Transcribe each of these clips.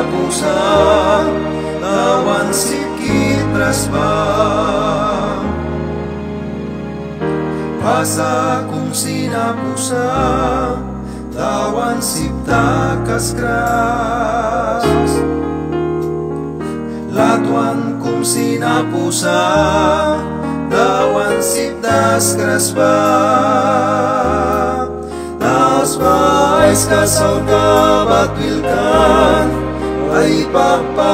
sinapusa, tawan sikit raspa. Pasa kung sinapusa, tawan sipta kaskras. Latuan kung sinapusa, tawan siptas kraspa. Tas pais kasal ka batwilkan, ay papayaran.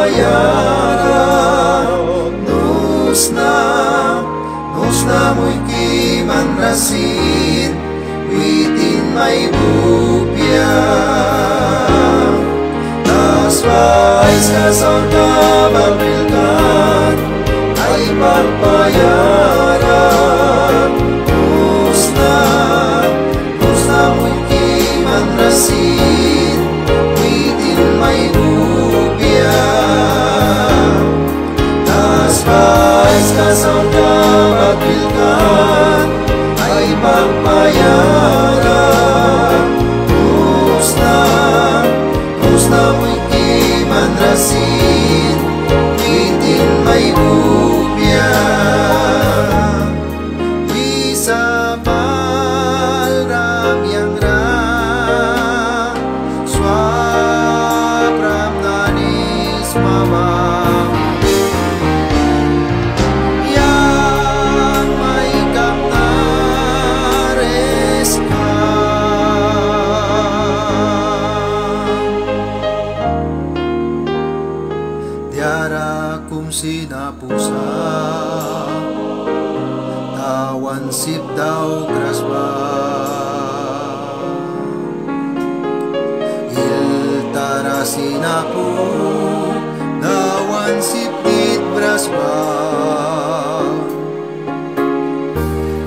Nus na mo'y kiman rasin, witin may bupya. Tas pais kasal ka batwilkan, ay papayaran. Nus na mo'y kiman rasin, witin may bupya. Tas pais kasal ka batwilkan, ay papayaran. Nus na mo'y kiman rasin, witin may bupya. Wisa palram yang ra, swapram nanis mamam. Yang may kaptares ka, tiara kum sinapusa, tawan sip daw krasba. Iltara sinapu, dawan sip dit brasba.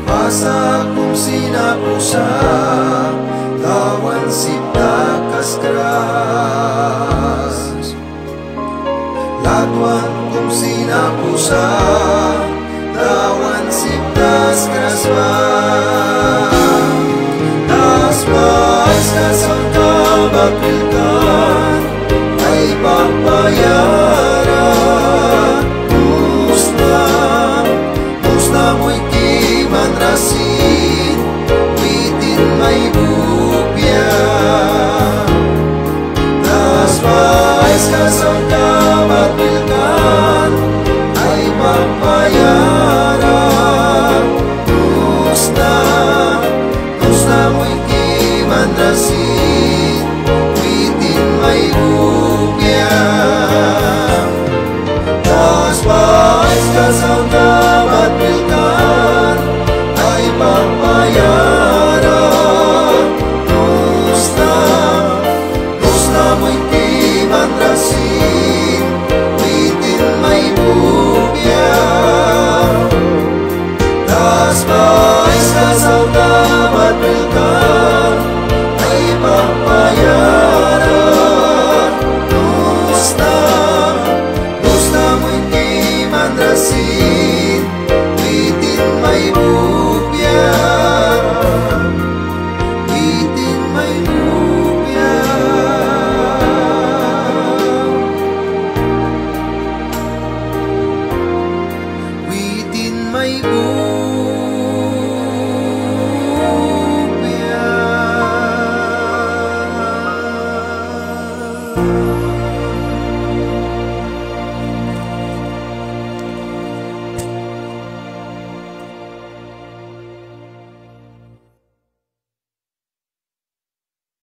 Pasa kung sinapusa, tawan sipta kaskras. Latuan kung sinapusa, tawan siptas kraspa. Tas pais kasal ka batwilkan,